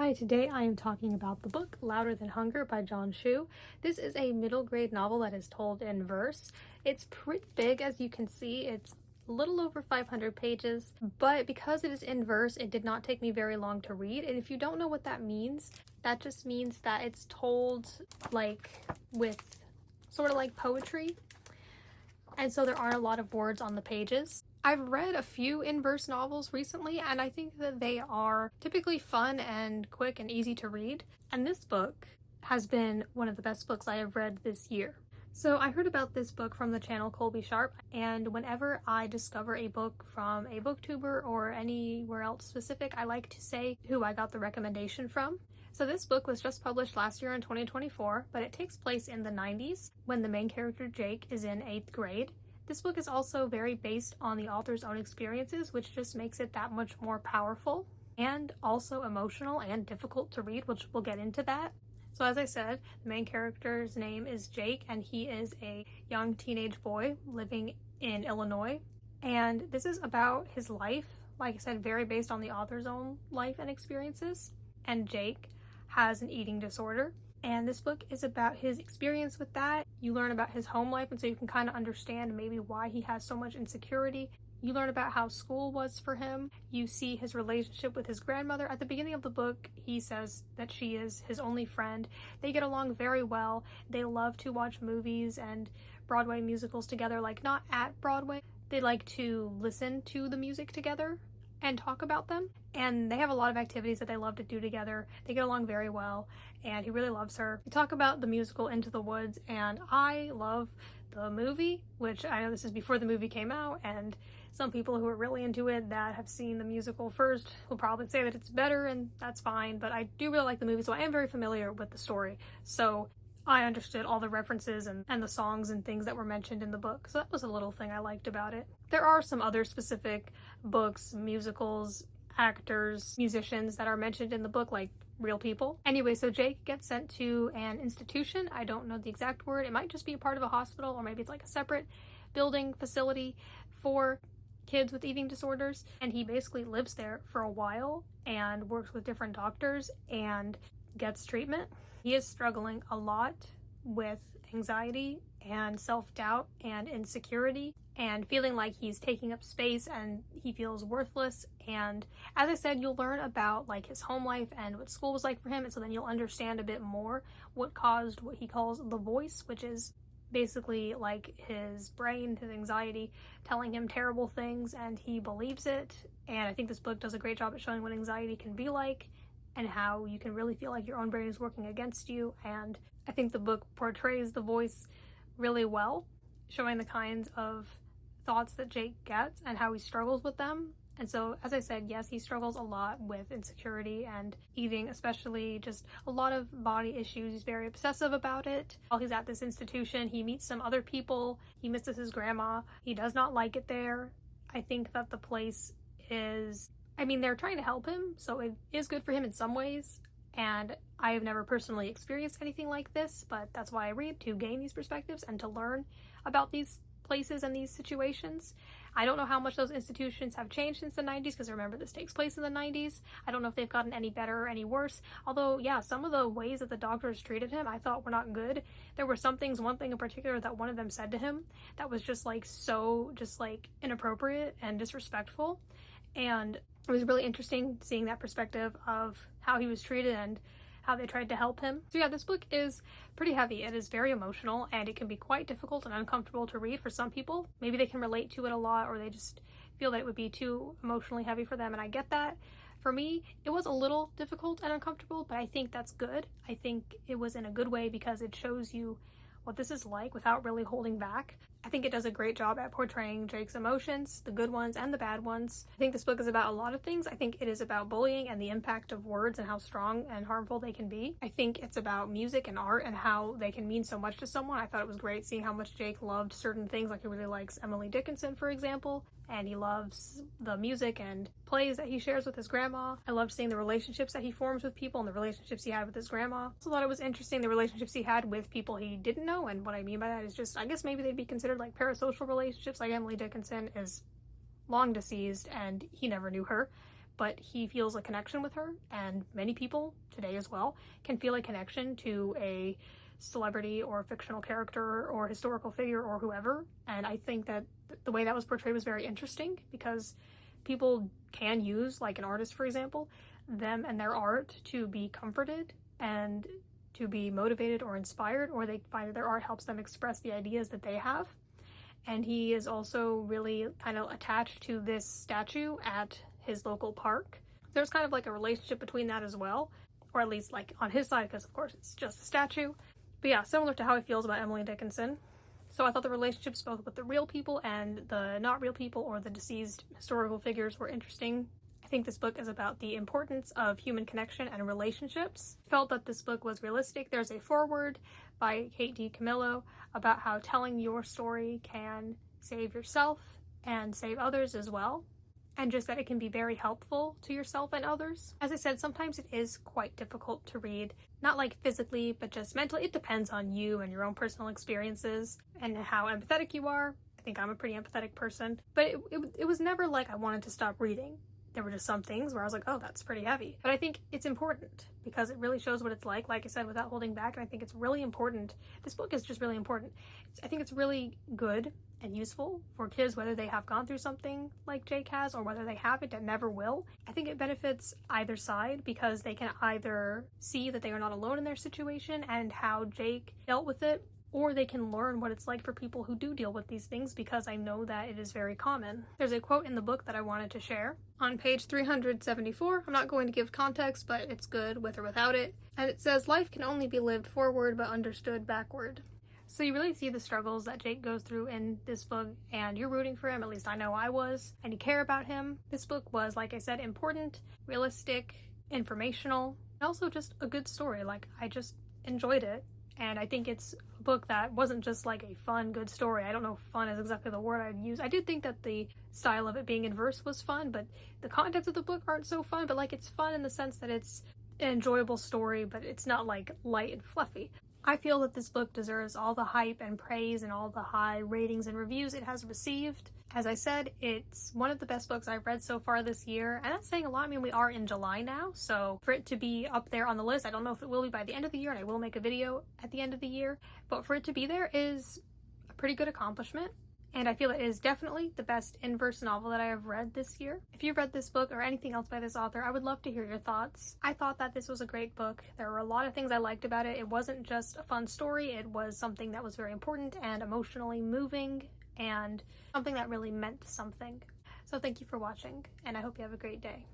Hi, today I am talking about the book Louder Than Hunger by Schu. This is a middle grade novel that is told in verse. It's pretty big, as you can see. It's a little over 500 pages, but because it is in verse, it did not take me very long to read. And if you don't know what that means, that just means that it's told like with sort of like poetry. And so there aren't a lot of words on the pages. I've read a few in-verse novels recently, and I think that they are typically fun and quick and easy to read. And this book has been one of the best books I have read this year. So I heard about this book from the channel Colby Sharp, and whenever I discover a book from a booktuber or anywhere else specific, I like to say who I got the recommendation from. So this book was just published last year in 2024, but it takes place in the 90s when the main character Jake is in 8th grade. This book is also very based on the author's own experiences, which just makes it that much more powerful and also emotional and difficult to read, which we'll get into that. So as I said, the main character's name is Jake, and he is a young teenage boy living in Illinois. And this is about his life, like I said, very based on the author's own life and experiences. And Jake has an eating disorder. And this book is about his experience with that. You learn about his home life, and so you can kind of understand maybe why he has so much insecurity. You learn about how school was for him. You see his relationship with his grandmother. At the beginning of the book, he says that she is his only friend. They get along very well. They love to watch movies and Broadway musicals together, like not at Broadway. They like to listen to the music together and talk about them, and they have a lot of activities that they love to do together. They get along very well, and he really loves her. We talk about the musical Into the Woods, and I love the movie, which I know this is before the movie came out, and some people who are really into it that have seen the musical first will probably say that it's better, and that's fine, but I do really like the movie, so I am very familiar with the story. So I understood all the references and the songs and things that were mentioned in the book. So that was a little thing I liked about it. There are some other specific books, musicals, actors, musicians that are mentioned in the book, like real people. Anyway, so Jake gets sent to an institution. I don't know the exact word. It might just be a part of a hospital, or maybe it's like a separate building facility for kids with eating disorders. And he basically lives there for a while and works with different doctors and gets treatment. He is struggling a lot with anxiety and self-doubt and insecurity and feeling like he's taking up space and he feels worthless. And as I said, you'll learn about like his home life and what school was like for him, and so then you'll understand a bit more what caused what he calls the voice, which is basically like his brain, his anxiety, telling him terrible things, and he believes it. And I think this book does a great job at showing what anxiety can be like and how you can really feel like your own brain is working against you. And I think the book portrays the voice really well, showing the kinds of thoughts that Jake gets and how he struggles with them. And so, as I said, yes, he struggles a lot with insecurity and eating, especially just a lot of body issues. He's very obsessive about it. While he's at this institution, he meets some other people. He misses his grandma. He does not like it there. I think that the place is, they're trying to help him, so it is good for him in some ways. And I have never personally experienced anything like this, but that's why I read, to gain these perspectives and to learn about these places and these situations. I don't know how much those institutions have changed since the 90s, because remember, this takes place in the 90s. I don't know if they've gotten any better or any worse. Although, yeah, some of the ways that the doctors treated him I thought were not good. There were some things, one thing in particular that one of them said to him that was just like so inappropriate and disrespectful. And it was really interesting seeing that perspective of how he was treated and how they tried to help him. So yeah, this book is pretty heavy. It is very emotional, and it can be quite difficult and uncomfortable to read for some people. Maybe they can relate to it a lot, or they just feel that it would be too emotionally heavy for them, and I get that. For me, it was a little difficult and uncomfortable, but I think that's good. I think it was in a good way because it shows you what this is like without really holding back. I think it does a great job at portraying Jake's emotions, the good ones and the bad ones. I think this book is about a lot of things. I think it is about bullying and the impact of words and how strong and harmful they can be. I think it's about music and art and how they can mean so much to someone. I thought it was great seeing how much Jake loved certain things, like he really likes Emily Dickinson, for example, and he loves the music and plays that he shares with his grandma. I loved seeing the relationships that he forms with people and the relationships he had with his grandma. So I thought it was interesting, the relationships he had with people he didn't know, and what I mean by that is just, I guess maybe they'd be considered like parasocial relationships. Like Emily Dickinson is long deceased and he never knew her, but he feels a connection with her, and many people today as well can feel a connection to a celebrity or fictional character or historical figure or whoever. And I think that the way that was portrayed was very interesting, because people can use, like an artist for example, them and their art to be comforted and to be motivated or inspired, or they find that their art helps them express the ideas that they have. And he is also really kind of attached to this statue at his local park. There's kind of like a relationship between that as well, or at least like on his side, because of course it's just a statue. But yeah, similar to how he feels about Emily Dickinson. So I thought the relationships both with the real people and the not real people or the deceased historical figures were interesting. I think this book is about the importance of human connection and relationships. I felt that this book was realistic. There's a foreword by Kate D. Camillo about how telling your story can save yourself and save others as well, and just that it can be very helpful to yourself and others. As I said, sometimes it is quite difficult to read, not like physically, but just mentally. It depends on you and your own personal experiences and how empathetic you are. I think I'm a pretty empathetic person, but it was never like I wanted to stop reading. There were just some things where I was like, oh, that's pretty heavy. But I think it's important because it really shows what it's like I said, without holding back. And I think it's really important. This book is just really important. I think it's really good and useful for kids, whether they have gone through something like Jake has or whether they haven't and never will. I think it benefits either side because they can either see that they are not alone in their situation and how Jake dealt with it, or they can learn what it's like for people who do deal with these things, because I know that it is very common. There's a quote in the book that I wanted to share. On page 374, I'm not going to give context, but it's good with or without it. And it says, "Life can only be lived forward but understood backward." So you really see the struggles that Jake goes through in this book, and you're rooting for him, at least I know I was, and you care about him. This book was, like I said, important, realistic, informational, and also just a good story. Like, I just enjoyed it. And I think it's a book that wasn't just like a fun, good story. I don't know if fun is exactly the word I'd use. I did think that the style of it being in verse was fun, but the contents of the book aren't so fun. But like, it's fun in the sense that it's an enjoyable story, but it's not like light and fluffy. I feel that this book deserves all the hype and praise and all the high ratings and reviews it has received. As I said, it's one of the best books I've read so far this year, and that's saying a lot. I mean, we are in July now, so for it to be up there on the list, I don't know if it will be by the end of the year, and I will make a video at the end of the year, but for it to be there is a pretty good accomplishment, and I feel it is definitely the best in-verse novel that I have read this year. If you've read this book or anything else by this author, I would love to hear your thoughts. I thought that this was a great book. There were a lot of things I liked about it. It wasn't just a fun story, it was something that was very important and emotionally moving, and something that really meant something. So thank you for watching, and I hope you have a great day.